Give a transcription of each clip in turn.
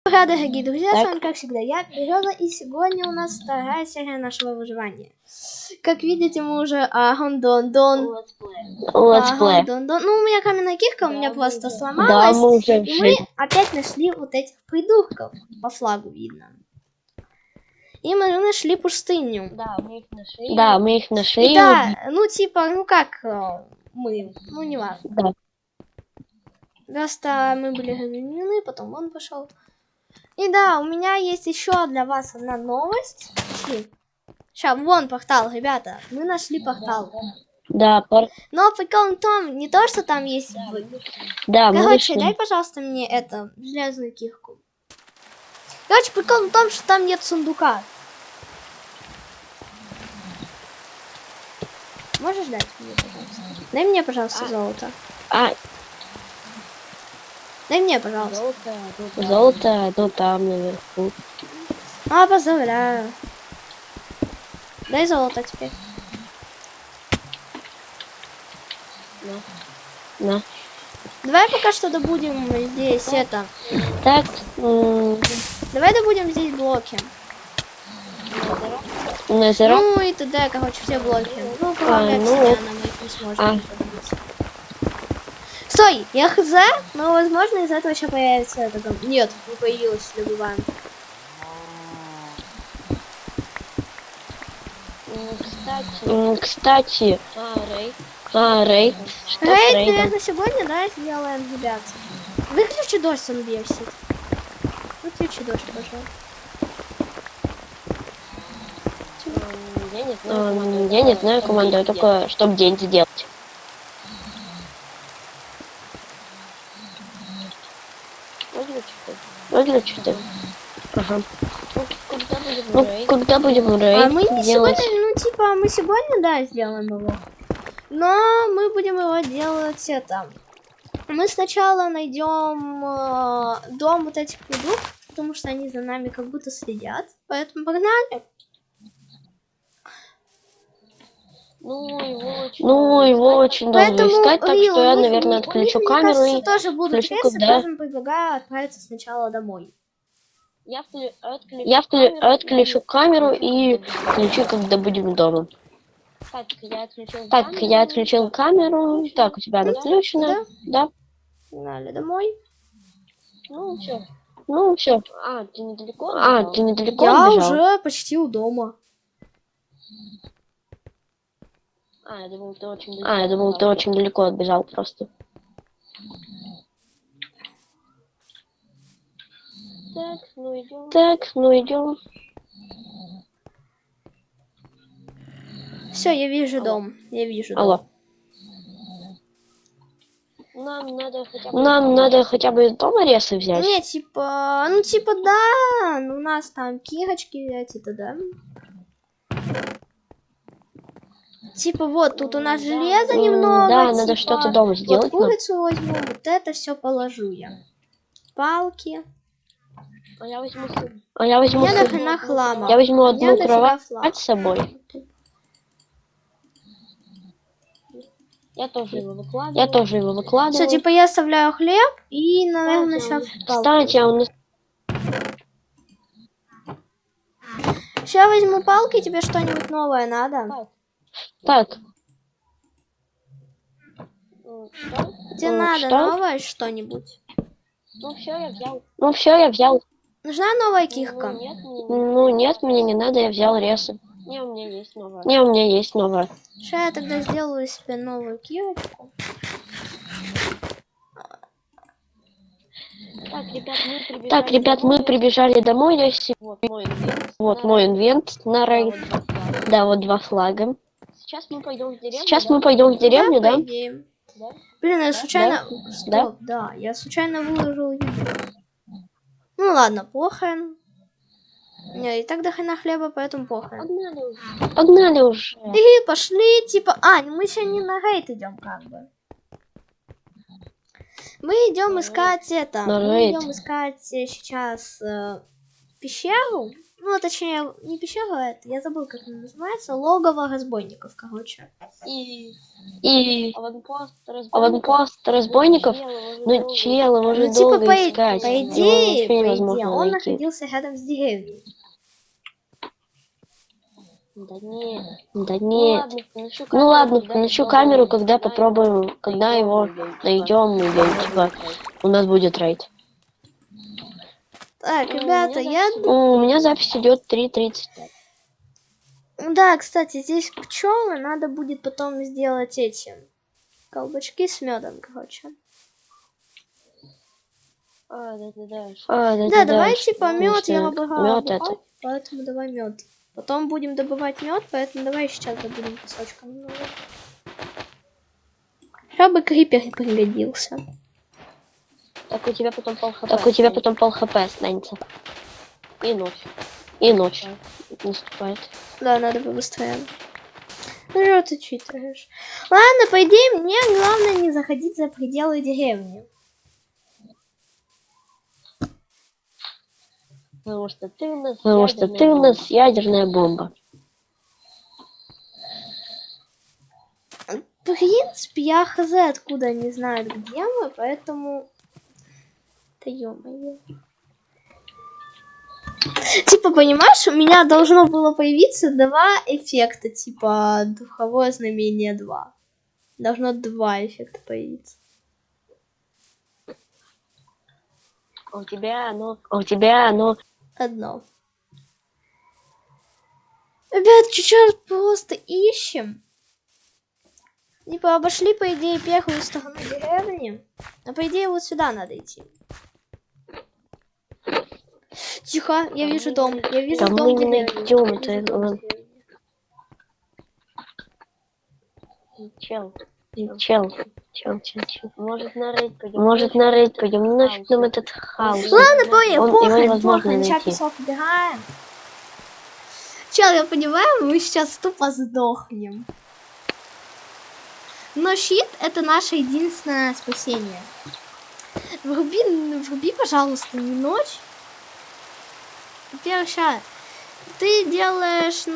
Привет, дорогие друзья, с вами, как всегда, я, Береза, и сегодня у нас вторая серия нашего выживания. Как видите, мы уже Дон-Дон. Ну, у меня каменная кирка, у меня просто сломалась, и мы опять нашли вот этих придурков, по флагу видно. И мы нашли пустыню. Да, мы их нашли. И да, не важно. Да. Просто мы были разъединены, потом он пошел. И да, у меня есть еще для вас одна новость. Сейчас, вон портал, ребята. Мы нашли портал. Да, Но прикол в том, не то, что там есть... Да, короче, дай, пожалуйста, мне железную кирку. Короче, прикол в том, что там нет сундука. Можешь дать мне, пожалуйста? Дай мне, пожалуйста, золото. Дай мне, пожалуйста. Золото, ну там наверху. Поздравляю. Дай золото теперь. На. Давай пока что добудем здесь это. Так. Давай добудем здесь блоки. Незеро? Ну и т.д. короче, все блоки. Ну, кроме обсидиана, мы их не сможем добыть. Стой, я хз, но возможно из этого еще появится это. Нет, не появилось, добываем. Кстати, рейд. Рейд, наверное, сегодня, да, сделаем, ребят. Выключи дождь, он бесит. Выключи дождь, пожалуйста. Я не знаю команду, только чтобы день сделать. Выключи ты. Ага. Ну, когда будем рейд мы не делать? сегодня, мы сегодня, да, сделаем его. Но мы будем его делать это. Мы сначала найдем дом вот этих придурков, потому что они за нами как будто следят. Поэтому погнали. Ну, его очень долго искать, так что я, наверное, отключу камеру и тоже будут включу, рейсы, когда... поэтому предлагаю отправиться сначала домой. Я отключу камеру и включу, когда будем дома. Так, я отключил камеру. Так, у тебя она включена? Да. Погнали домой. Ну, все. Ты недалеко Я отбежал? уже почти у дома. Я думал, ты очень далеко отбежал просто. Так, ну идем. Все, я вижу дом. Я вижу Алло. дом. Нам надо хотя бы из дома ресы взять. Не, да. У нас там кирочки эти-то, да. Вот, тут у нас железа немного. Да, надо что-то дома сделать. Вот курицу возьму, вот это все положу я. Палки. Я возьму Мне нахрена хлама. Я возьму одну кровать с собой. Я тоже его выкладываю. Все, я оставляю хлеб и, наверное, сейчас палки. Кстати, у нас... Сейчас возьму палки, тебе что-нибудь новое надо? Так. Тебе надо новое что-нибудь? Ну все, я взял. Нужна новая кирка? Нет, мне не надо, я взял ресы. Не, у меня есть новая. Сейчас я тогда сделаю себе новую кирочку. Так, ребят, мы прибежали домой. Вот мой инвент на рейд. Да, вот 2 флага. Сейчас мы пойдем в деревню, да? Блин, я случайно... Стоп, да, я случайно выложил еду. Ну ладно, похрен. Не, и так до хрена хлеба, поэтому похрен. Погнали уже. И пошли, мы еще не на рейд идем, как бы. Мы идем искать это. Мы идем искать сейчас пещеру. Ну, точнее, не пещера, это, я забыл, как она называется, логово разбойников, короче. И аванпост разбойников, ну чел, его же Ну, типа, долго искать. по Его идее, вообще невозможно он найти. находился рядом с деревней. Да нет. Ну ладно, включу камеру, когда попробуем, когда его найдем, или типа у нас будет рейд. Так, ребята, У меня запись идет 3:30. Да, кстати, здесь пчелы, надо будет потом сделать эти колбачки с медом, короче. Да, давай типа мед я обыграл, это. поэтому давай мед. Потом будем добывать мед, поэтому давай сейчас добудем песочка немного. Чтобы крипер пригодился. Так у тебя потом пол хп останется. И ночь наступает. Да, надо побыстрее. Ну что ты читаешь? Ладно, по идее, мне главное не заходить за пределы деревни. Потому что ты у нас ядерная бомба. В принципе, я хз откуда не знаю, где мы, поэтому... Да ё-моё. Типа, понимаешь, у меня должно было появиться два эффекта, типа, духовое знамение 2. Должно 2 эффекта появиться. А у тебя оно... Одно. Ребят, сейчас просто ищем. Типа, обошли, по идее, первую сторону деревни. А по идее, вот сюда надо идти. Тихо, я вижу дом. Я вижу Там дом мы не деревни. найдем Я вижу это. дом деревни. Чел. Может на рейд пойдем. Ну нафиг нам этот хаос. Ладно, Его похрен, сейчас найти. песок убираем. Чел, я понимаю, мы сейчас тупо сдохнем. Но щит это наше единственное спасение. Вруби, пожалуйста, не ночь. Теперь сейчас. Ты делаешь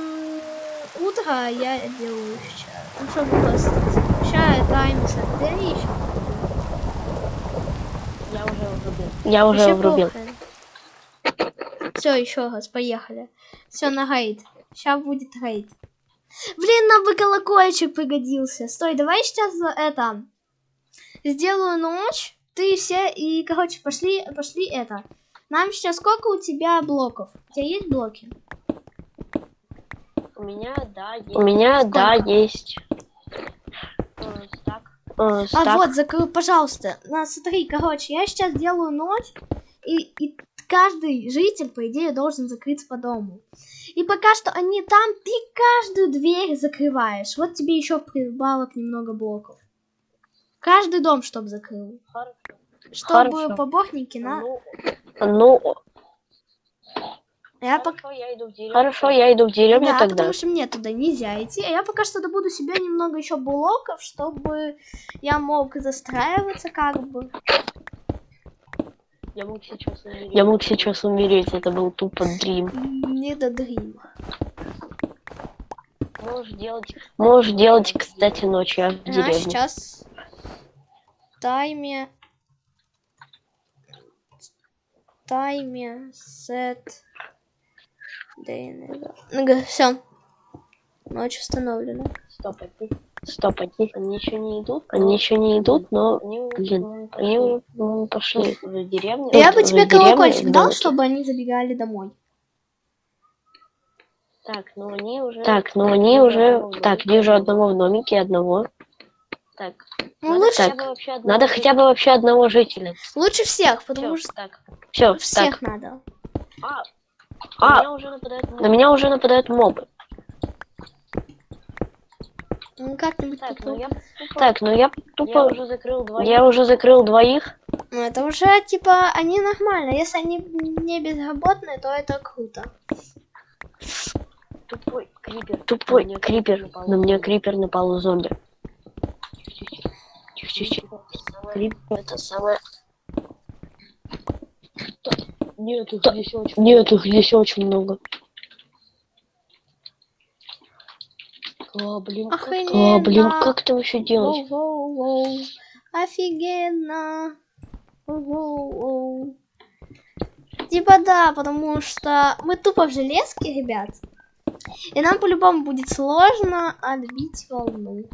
утро, а я делаю сейчас. Ну, чтобы просто... Сейчас таймса. Ты еще. Я уже врубил. Все, еще раз, поехали. Все, на рейд. Сейчас будет рейд. Блин, нам бы колокольчик пригодился. Стой, давай сейчас это... Сделаю ночь. Ты все... И, короче, пошли это. Нам сейчас сколько у тебя блоков? У тебя есть блоки? У меня, да, есть. Так. Вот, закрой, пожалуйста. Смотри, короче, я сейчас делаю ночь, и каждый житель, по идее, должен закрыться по дому. И пока что они там, ты каждую дверь закрываешь. Вот тебе еще прибавок немного блоков. Каждый дом, чтобы закрыл. Чтобы поборники на... Ну... Хорошо, я иду в деревню да, тогда. потому что мне туда нельзя идти. А я пока что добуду себе немного еще блоков, чтобы я мог застраиваться как бы. Я мог сейчас умереть. Это был тупо дрим. Не до дрим. Можешь делать, кстати, ночью в деревне. Сейчас. Тайме. Сет. Все. Ночь установлена. Стоп, они еще не идут, но, блин, они уже пошли в деревню. Я бы тебе колокольчик дал, чтобы они забегали домой. Так, ну они уже... Так, вижу одного в домике, одного. Так, надо хотя бы вообще одного жителя. Лучше всех, потому что... Все, всех надо. На меня уже нападают мобы. Ну как-нибудь я тупо... Я уже закрыл двоих. Ну это уже, типа, они нормально. Если они не безработные, то это круто. Тупой крипер. На меня крипер напал на зомби. Тихо. Крипер это самое... Нет, их здесь очень Нет, их здесь очень много. Блин, Охрененно. как это вообще делать? Воу-воу-воу. Офигенно. Воу-воу. Типа да, потому что мы тупо в железке, ребят. И нам по-любому будет сложно отбить волну.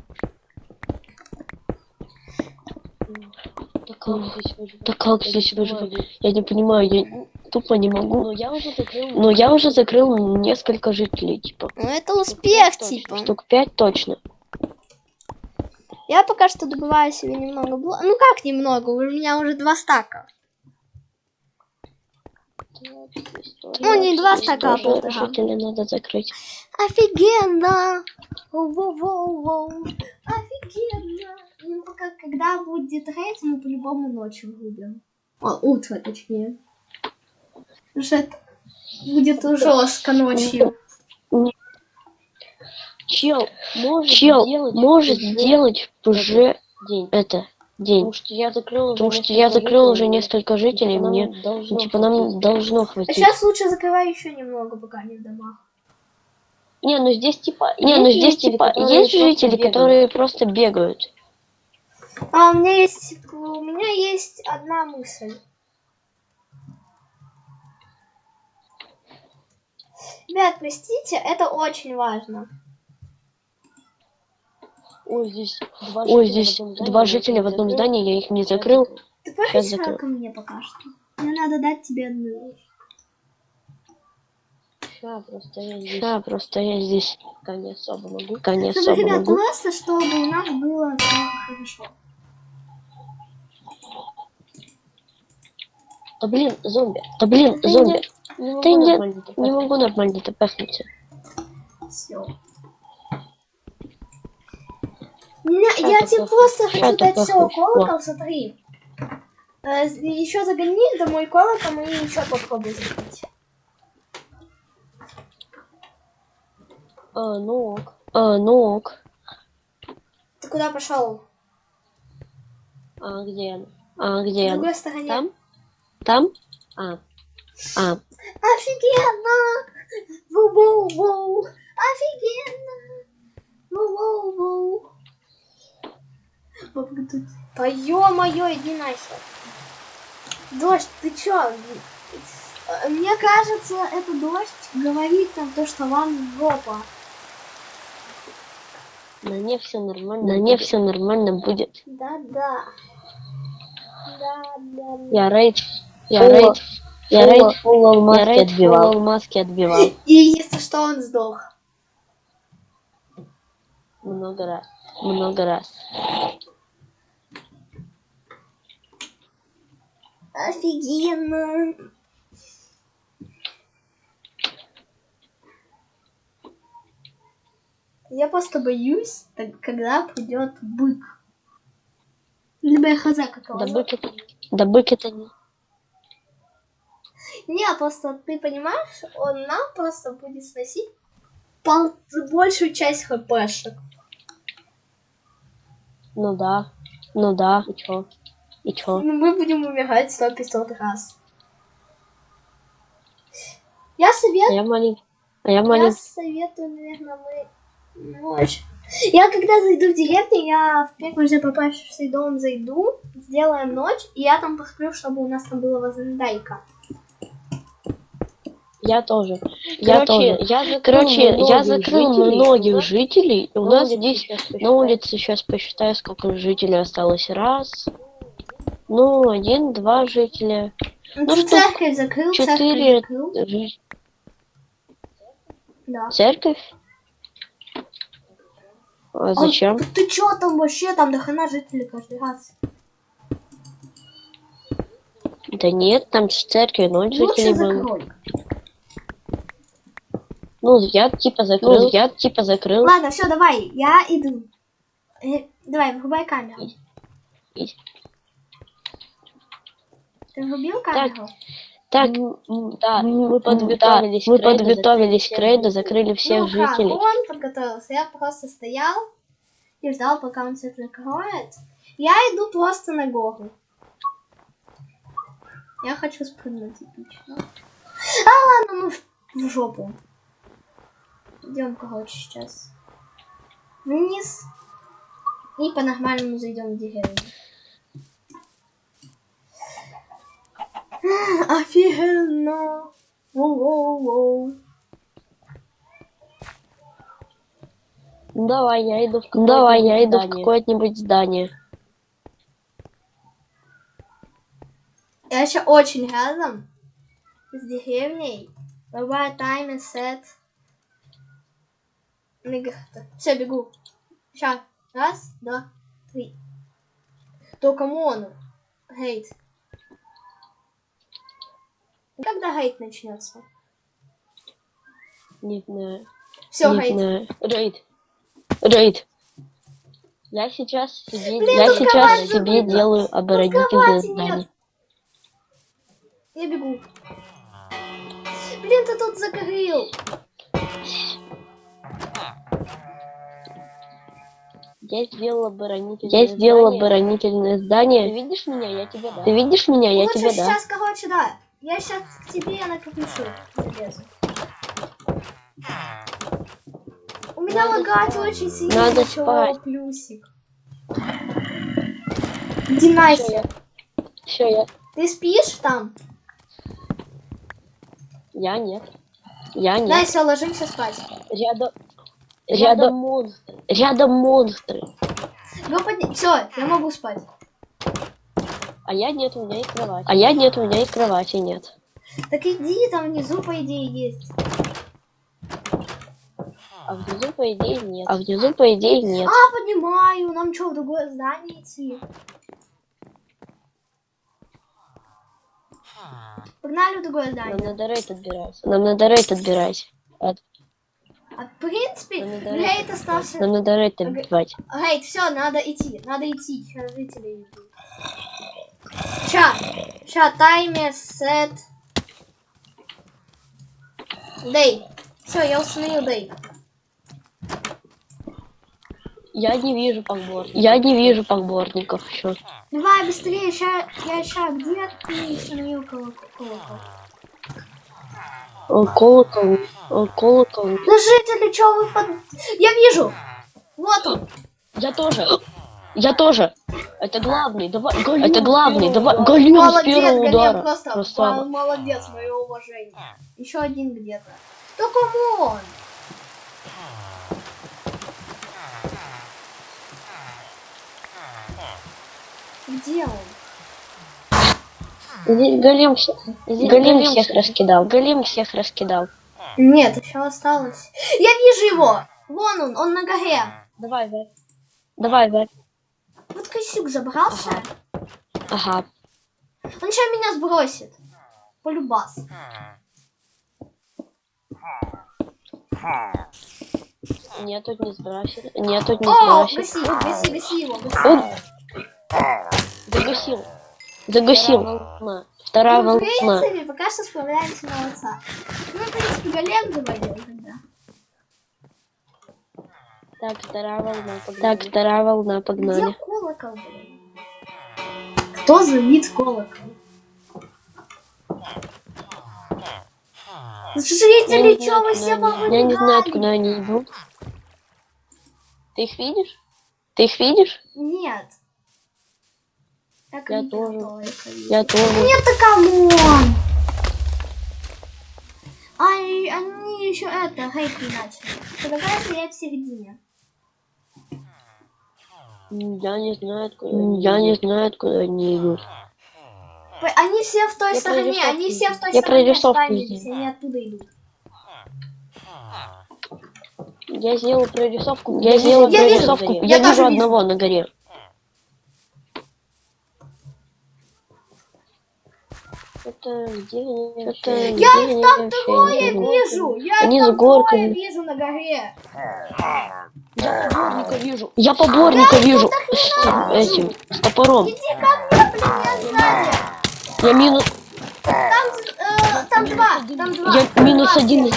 Да как здесь выживать? Я не понимаю, я тупо не могу. Но я уже закрыл несколько жителей, типа. Ну это успех, типа. Штук 5 точно. Я пока что добываю себе немного блоков. Ну как немного? У меня уже 2 стака. Ну не 2 стака, а полтора. Жителей надо закрыть. Офигенно! Воу-воу-воу. Офигенно! Ну, пока, когда будет рейд, мы по-любому ночью будем. Утро, точнее. Потому что это будет жестко ночью. Чел может делать уже день. День. Потому что я закрыл уже несколько жителей, мне нам должно хватить. А сейчас лучше закрывай еще немного, пока не в домах. Здесь есть жители, которые просто бегают. А у меня есть одна мысль. Ребят, простите, это очень важно. Ой, здесь два жителя в одном здании, я их не закрыл. Ты проходи ко мне пока что. Мне надо дать тебе одну вещь. Просто я здесь не особо могу. Ребят, просто чтобы у нас было все хорошо. Да блин, зомби. Да я не могу нормально тпхнуться. Все. Я тебе просто хочу дать все, колокол, смотри. Еще загони домой колокол и еще попробуй закрыть. Ну ок. Ты куда пошел? Где? В другой стороне. Там? Офигенно! Воу-воу-воу! Офигенно! Воу-воу-воу! Да ё-моё, иди нахер! Дождь, ты чё? Мне кажется, это дождь говорит нам то, что вам жопа. На не все нормально будет. Да. Я рейд маски отбивал. И если что, он сдох. Много раз. Офигенно. Я просто боюсь, когда придет бык. Либо я хз какого. Да бык это не. Не, просто ты понимаешь, он нам просто будет сносить большую часть хпшек. Ну да. И чё? Ну, мы будем умирать 100-500 раз. Я советую, наверное, мы ночь. Я когда зайду в деревню, я в первый же попавшийся дом зайду, сделаем ночь, и я там посплю, чтобы у нас там была возмождайка. Я тоже. Короче, я закрыл многих жителей. И у нас здесь на улице сейчас посчитаю, сколько жителей осталось. 1, 2 жителя. Церковь закрыл, 4. Да. Церковь? А зачем? Ты чё там вообще? Там до хрена жителей каждый раз. Да нет, там с церкви 0 жителей было. Я типа закрыл. Ладно, все, давай, я иду. Давай, врубай камеру. Ты врубил камеру? Так, да, мы подготовились к рейду, закрыли всех жителей. Он подготовился, я просто стоял и ждал, пока он все закроет. Я иду просто на гору. Я хочу спрыгнуть эпично. А ладно, ну в жопу. Идем, короче, сейчас вниз. И по-нормальному зайдем в деревню. Офигенно. Воу-воу-воу. Давай, я иду в какое-нибудь здание. Я еще очень рядом с деревней. Бывает таймер, сет. Все, бегу. Сейчас. Раз, два, три. Только камон. Гейт. Когда гейт начнется? Не знаю. Все, Не гейт. знаю. Рейд. Я сейчас тут кровать себе забыта. делаю оборонительное кровати здание. нет. Я бегу. Блин, ты тут закрыл. Я сделал оборонительное здание. Ты видишь меня? Я тебя да. Ты видишь меня? Я Лучше тебя да. сейчас, короче, да. Я сейчас к тебе накопишу. Залезу. У меня лагать очень сильно. Надо начало спать. Плюсик. Иди нахер. Все, я. Ты спишь там? Я нет. Да, все, ложимся спать. Рядом монстры. Ну, все, я могу спать. А я нет, у меня и кровати нет. Так иди, там внизу, по идее, есть. А внизу, по идее, нет. А, понимаю, нам что, в другое здание идти? Погнали в другое здание. Нам надо рейд отбирать. А, в принципе, Гейт остался... Нам надо рейд отбивать. Гейт, все, надо идти. Сейчас жители идут. Ща, таймер, сет. Дэй. Все, я установил Дэй. Я не вижу поборников еще. Давай быстрее, я ща, где ты установил колокол? Колокол. Да жители, чё вы под... Я вижу! Вот он! Я тоже. Это главный, давай. Галим с первого удара. Просто Красава. молодец, мое уважение. Еще один где-то. Да камон! Где он? Здесь Галим всех раскидал. Нет, еще осталось. Я вижу его! Вон он на горе. Давай, Вэй. Вот Косюк забрался. Ага. Он сейчас меня сбросит. Полюбас. Нет, тут не сбросит. О, гаси его. Загасил. Вторая Ну, в волна. принципе, пока что справляемся на отца. Ну, в принципе, голем завалил тогда. Так, вторая волна, погнали. Где колокол, блин? Кто звонит в колокол? Жители, что вы все повылезали? Я не знаю, откуда они идут. Ты их видишь? Нет. Я тоже. Нет, да камон! Ай, они еще это, хейт не начали. Предлагаю стоять в середине. Я не знаю, откуда они идут. Они все в той стороне, Я прорисовку останетесь, они оттуда идут. Я сделал прорисовку. Я Я тоже вижу одного на горе. Это где они? Я их там двое вижу! Они с горкой. вижу на горе! Я поборника вижу. С этим, с топором. Иди ко мне, блин, я сзади! Я минус... Там два. Я минус 1.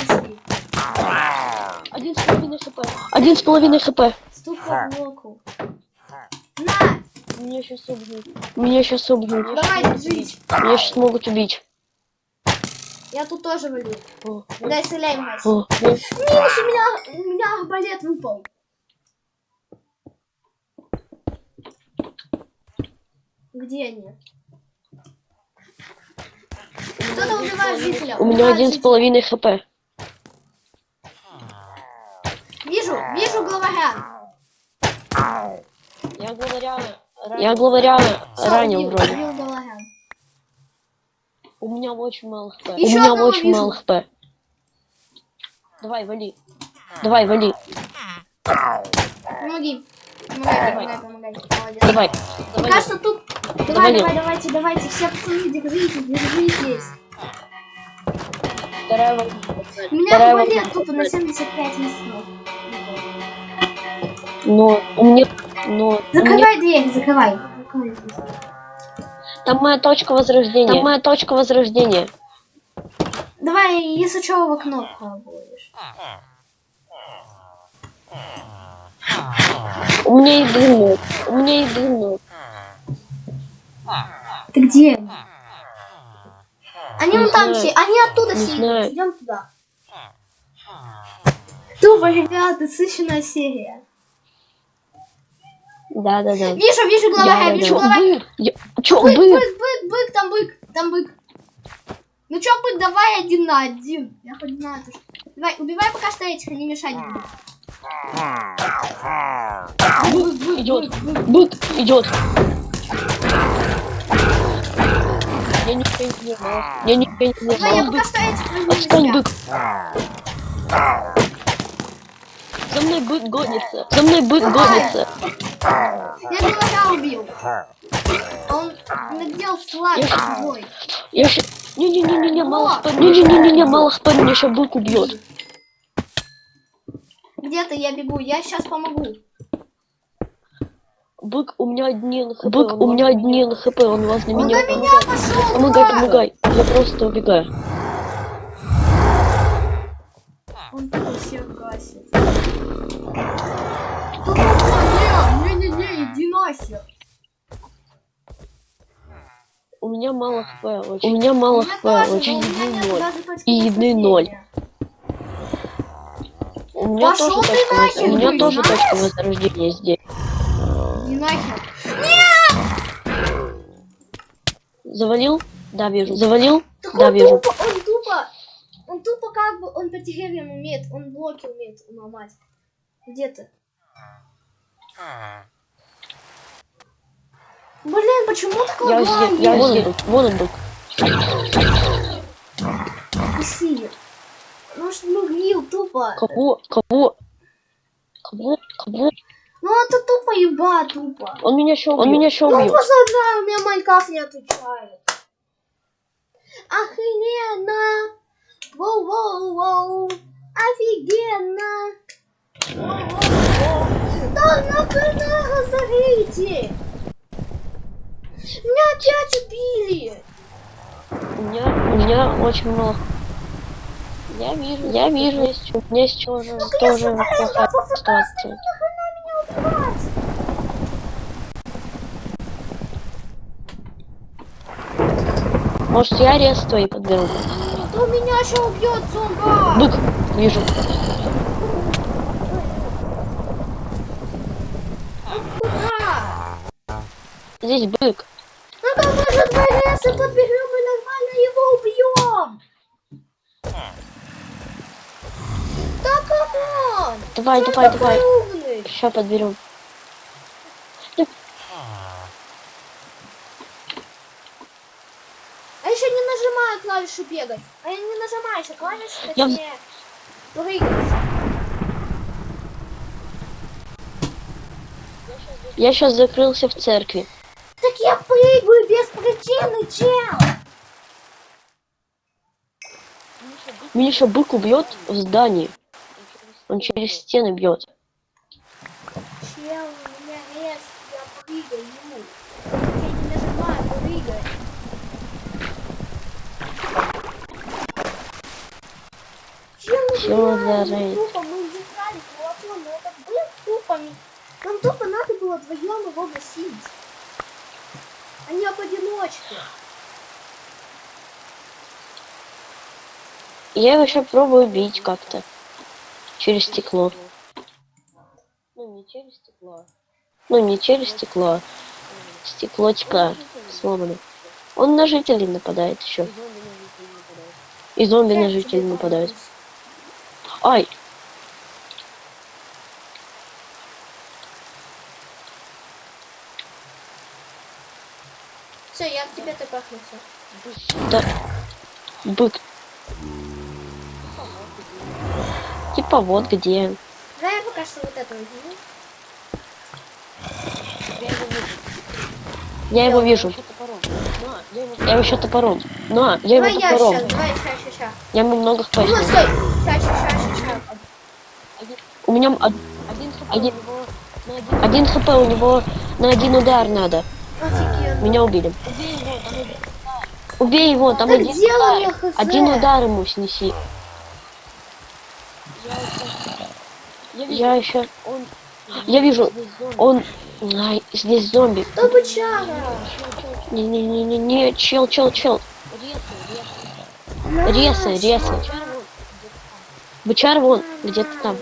1,5 хп. Стук по блоку. На! Меня сейчас убьют. Меня сейчас убьют. Давай, жить. Меня сейчас могут убить. Я тут тоже валю. О, Дай стреляй, мать. о, Минус, у меня арбалет выпал. Где они? Кто-то убивает жителя. У меня убивает жителя. 1,5 хп. Вижу главаря. Я главаря Всё, ранил убил вроде. главаря. У меня очень мало хп. Ещё У меня одного очень вижу. мало хп. Давай, вали. Давай, вали. Помоги. Помогай. Молодец. Давай. Пока что тут. Давайте. Все пацаны, держитесь. Вторая волна. У меня Вторая арбалет волна. тупо на 75 листов. Но у меня... Закрывай дверь, закрывай. Там моя точка возрождения. Давай, если что, в окно пробуешь. У меня есть длинный. Ты где? Они Не вон там знаю. все, они оттуда Не знаю. сидят. Идем туда. Тупо, ребята, сыщенная серия. Да. Вижу главаря, вижу главаря. Чё, Бык, там бык. Ну чё, бык, давай 1 на 1. Я хоть знаю, ты что. Давай, убивай пока что этих, они мешать будут. Бык идет. Я ничего не знаю. Давай, я пока что этих возьму на Отстань, себя. бык. За мной бык гонится. Я главаря убил. Он надел флаг свой. Я ща... Не-не-не, мало хп. Не-не-не, мало хп, меня сейчас бык убьет. Где ты? Я бегу. Я сейчас помогу. Бык, у меня 1 хп, он возле Он меня. на меня пошел. Помогай. Я просто убегаю. Он тупо всех гасит. Не, иди нахер. У меня мало хп, очень И еды 0. У меня Пошёл ты нахер, у меня ты тоже знаешь? точка возрождения здесь. Иди нахер. Завалил? Да, вижу. Завалил? Так Да, он вижу. он тупо как бы, он по деревьям умеет, он блоки умеет ломать. Где ты? Блин, почему так Я лагает? здесь. Вон он был. Спасибо. Ну что, ну тупо. Кого? Ну это тупо еба, тупо. Он меня еще убил. Ну просто знаю, у меня Майнкрафт не отвечает. Охрененно. Воу. Офигенно. Да нахрена разорите. Меня опять убили. У меня очень много. Я вижу, у меня есть тоже плохая ситуация. Может, я арест твои подберу? Да меня еще убьет зомба. Бык, вижу. Куда? Здесь бык. Ну там может арест и подберем и нормально его убьем. Да камон. Давай. Умный. Сейчас подберем. А еще не нажимаю клавишу бегать. А я не нажимаю еще клавишу, Я- точнее, прыгать. Я сейчас закрылся в церкви. Так я прыгаю без причины, чел. Меня еще бык убьет в здании. Он через стены бьет. Чел, у меня рез, я прыгаю. Я не нажимаю, прыгай. Всё, зарей. Тупо, мы удержали платон, но это был тупо. Нам тупо надо было вдвоем его гасить. Они поодиночке. Я его сейчас пробую бить как-то. Через стекло. Ну, не через стекло. Ну, не через стекло. Стекло типа сломано. Он на жителей нападает еще. И зомби на жителей нападают. Ай! Все, я к тебе топахнулся. Да. Бык. Типа вот где. Да, я пока что вот это возьму. Я его вижу. Я его еще топором. На, я Давай его я топором. сейчас, давай ща. Я ему много Ну, хватит. стой. Ща. У меня один хп, у него на один удар надо. Офигенно. Меня убили. Убей его, там Так один дело удар. хз. Один удар ему снеси. Я еще... Я вижу, он... Ай, здесь зомби. Что бычара? Не, чел. Резай. Бычар вон, где-то там.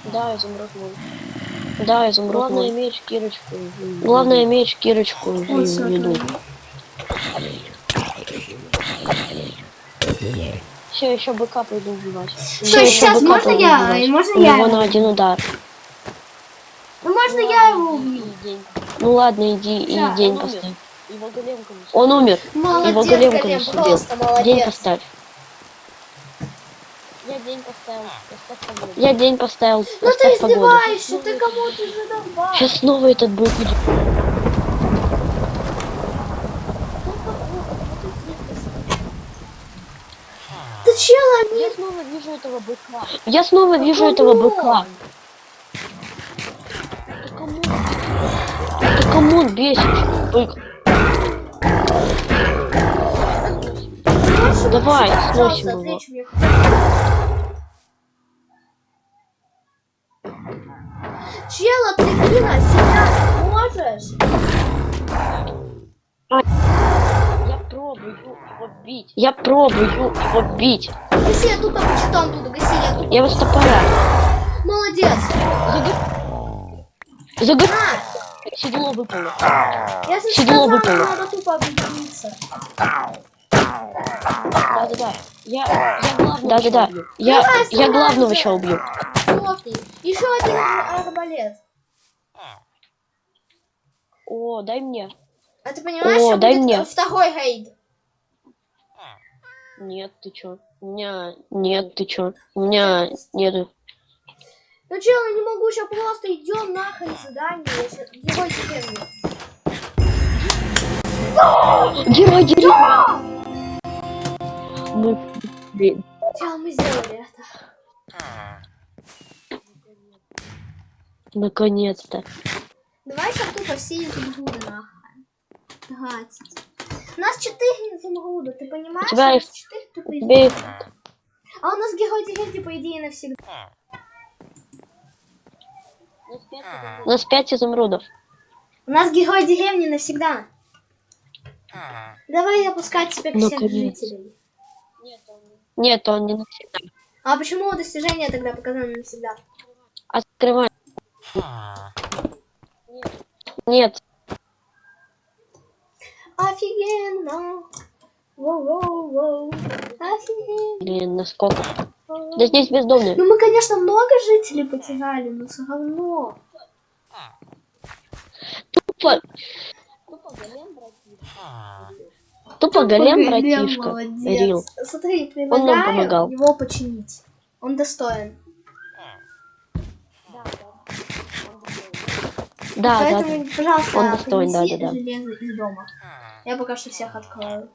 Да, изумруд. Главное, меч, Кирочку. Главное, меч, Кирочку. Веду. Все, еще быка пойду убивать. Что, сейчас можно я? Можно У я него его? на один удар. Ну, можно я его убью? Ну ладно, иди и Да, день поставь. Он умер. Его Молодец, голем Голем, убил. просто молодец. День поставь. Я день поставил. Ну ты Поставь погоду. издеваешься, ты кому-то задолбал. Сейчас снова этот бык будет. Ты чела, Я снова вижу этого быка. Я снова вижу этого быка. Ты кому он бесит? Бык. Давай, сносим его. Чела, ты на себя можешь? Я пробую его бить. Гаси, я тут почитам буду, гаси, я тут. Я его с топора. Молодец. Седло выпало. Я же Седло сказала, выпало. надо тупо объединиться. Да. Я главного сейчас убью. Еще один арбалет. О, дай мне. А ты понимаешь, О, что дай будет мне. второй рейд? Нет, ты чё? У меня нету. Ну чел, я не могу, сейчас просто идем нахрен задание. Герой деревни. Герой. Блин. Чел, мы сделали это. Наконец-то. Давай сейчас тупо все изумруды нахрен. 20. У нас 4 изумруда, ты понимаешь? У тебя У нас их- 4 тупо Тебе изумруда. А у нас герой деревни, по идее, навсегда. у нас 5 изумрудов. У нас герой деревни навсегда. Давай опускать себе всех Наконец. жителей. Нет, он не навсегда. А почему достижение тогда показано навсегда? Открывай. Нет. Офигенно. Воу-воу-воу. Офигенно. Блин, насколько. Да здесь бездомные. Ну мы, конечно, много жителей потеряли, но все равно. Тупо голем, братишка. молодец. Рил. Смотри, Он нам предлагаю помогал. его починить. Он достоин. Да. Поэтому, пожалуйста, Он достоин, принеси да. железо из дома. Я пока что всех открою.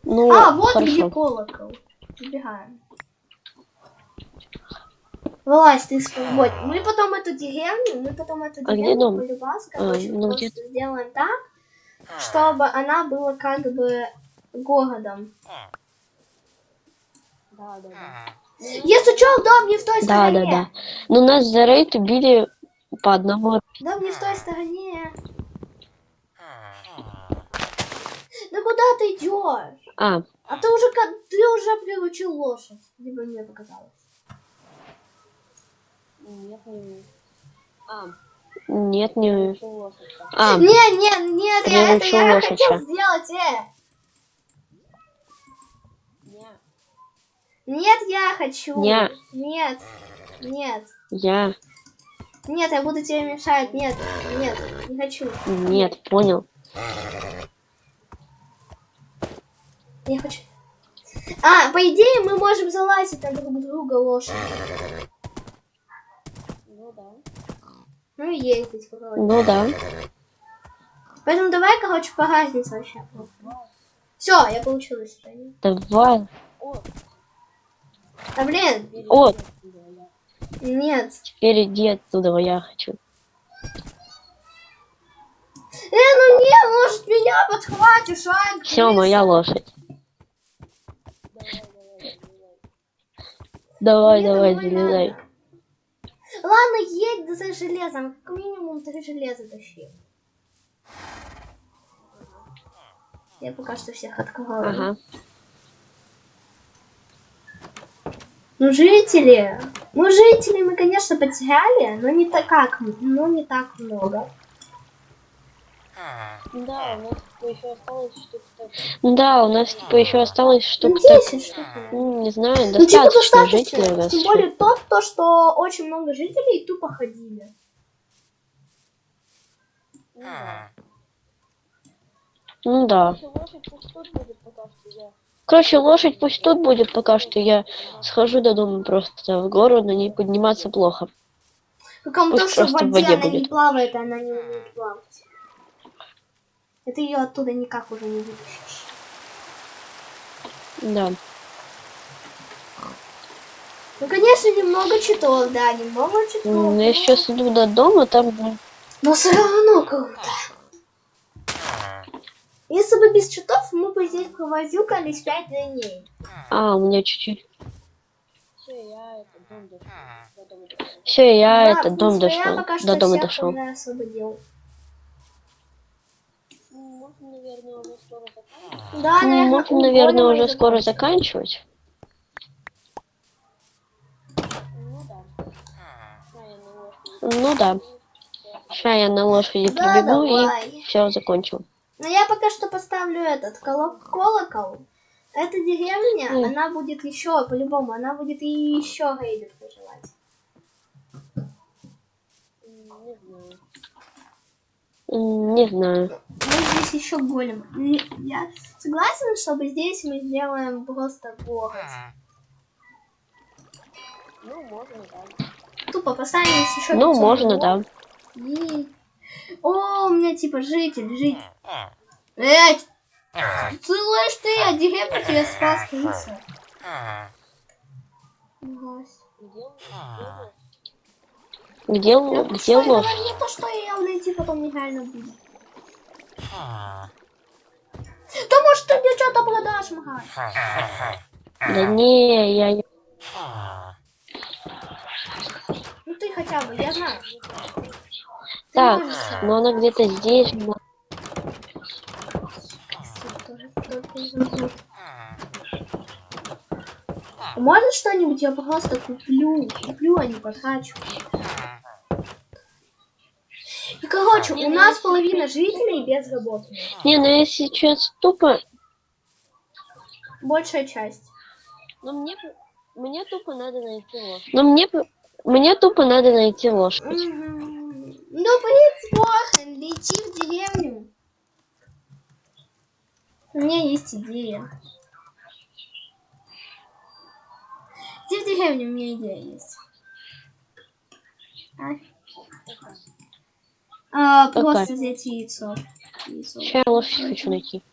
Ну, Вот хорошо. где колокол. Убегаем. Вылазь, ты вот. Мы потом эту деревню, А где дом? полюбас, короче, ну, просто где-то. сделаем так, чтобы она была как бы городом. Если что, дом не в той Да, стороне. да, да. Но нас за рейд убили по одному. Дом не в той стороне. Да куда ты идешь? А, А ты уже приручил лошадь. Либо мне показалось. нет, не... Нет, это Приручил я лошадь. хотел сделать. Нет, я хочу. Не. Нет. Нет. Я... Нет, я буду тебе мешать. Нет, не хочу. Нет, понял. Я хочу. А, по идее, мы можем залазить на друг друга лошадь. Ну и ездить, короче. Ну да. Поэтому давай, короче, по разнице вообще. Все, я получила испытание. Давай. А блин, О, нет. теперь иди оттуда, я хочу. Ну не, может меня подхватишь, а? Все, моя лошадь. Давай, Мне давай, домой залезай. надо. Ладно, едь за железом. Как минимум 3 железа тащи. Я пока что всех открою. Ага. Ну, жители. Ну, жителей мы, конечно, потеряли, но не так, не так много. Да, у нас типа еще осталось штук Ну, так, 10 штук. не знаю, Ну, типа достаточно жителей у нас. Тем более то, что очень много жителей тупо ходили. Ну да. Короче, лошадь пусть тут будет пока что. Я схожу до дома просто в гору, на ней подниматься плохо. Какому то, Пусть что в просто в воде воде она не будет. плавает, она не умеет плавать. Это ее оттуда никак уже не вытащишь. Да. Ну, конечно, немного читов, да, немного читов. Я сейчас иду до дома, там... Но все равно круто. Если бы без читов, мы бы здесь провозюкались 5 дней. А, у меня чуть-чуть. Все, я Да, этот дом я дошел. пока что До дома всех дошел. уже освободил. Да, Можем, наверное, уже скоро заканчивать. Ну да. Сейчас я на лошади Да, прибегу давай. и все закончил. Но я пока что поставлю этот колокол. Эта деревня, она будет еще, по-любому, она будет и еще рейдер проживать. Не знаю. Мы здесь еще голем. Я согласен, чтобы здесь мы сделаем просто город. Ну, можно, да. Тупо поставим здесь еще. Ну, можно, да. И... О, у меня типа житель. Эй! Слышь ты, а деревню тебе спас, крыса. Где ложь? Не то, что я найти потом нереально будет. Да может ты мне что-то продашь, Махай? Да не, я... Ну ты хотя бы, я знаю. Так, но она где-то здесь. Можно что-нибудь я просто куплю, а не потрачу. И короче, у нас половина жителей безработные. Не, ну я сейчас тупо... Большая часть. Но мне тупо надо найти лошадь. Мне тупо надо найти лошадь. Ну, блин, плохо, лети в деревню. У меня есть идея. Иди в деревню, у меня идея есть. Просто взять яйцо. Сейчас я лошадь хочу найти.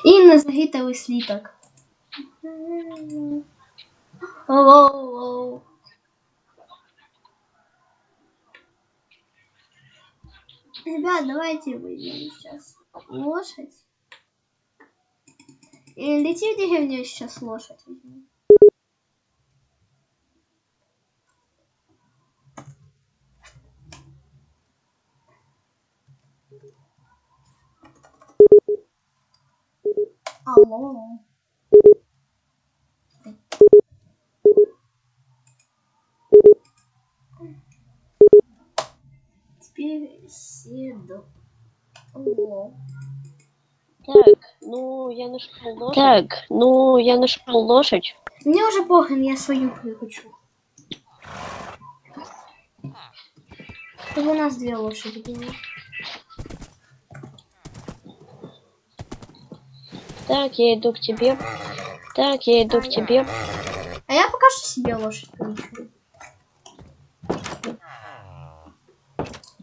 И назаритовый слиток. Оу. Ребят, давайте выйдем сейчас. Лошадь. И лети в деревню, сейчас лошадь возьмем. Алло. Теперь седу. Алло. Так, ну я нашел лошадь. Так, ну я нашел лошадь. Мне уже похрен, я свою хочу. Чтобы у нас 2 лошади было. Так, я иду к тебе. Так, я иду к тебе. А я пока что себе лошадь получу.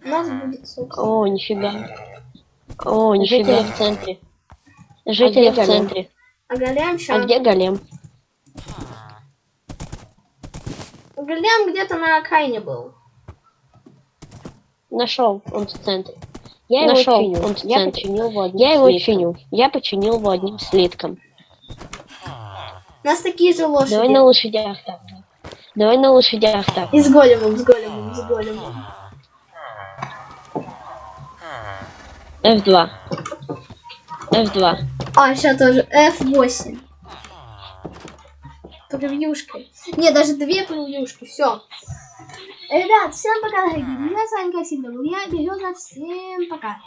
У нас будет собственно. О, нифига. О, нифига. Жители в центре. Жители в центре. А голем А что? где голем? Голем где-то на окраине был. Нашел, он в центре. Я его чиню. Он в центре. Я его чиню. Я починил его одним слитком. У нас такие же лошади. Давай на лошадях так. Давай на лошадях так. И с големом, с големом, с големом. F2. F2. А, сейчас тоже F8. Превьюшкой. Не, даже 2 превьюшки. Все. Ребят, всем пока, дорогие. Меня с вами, как всегда, был я, Береза. Всем пока.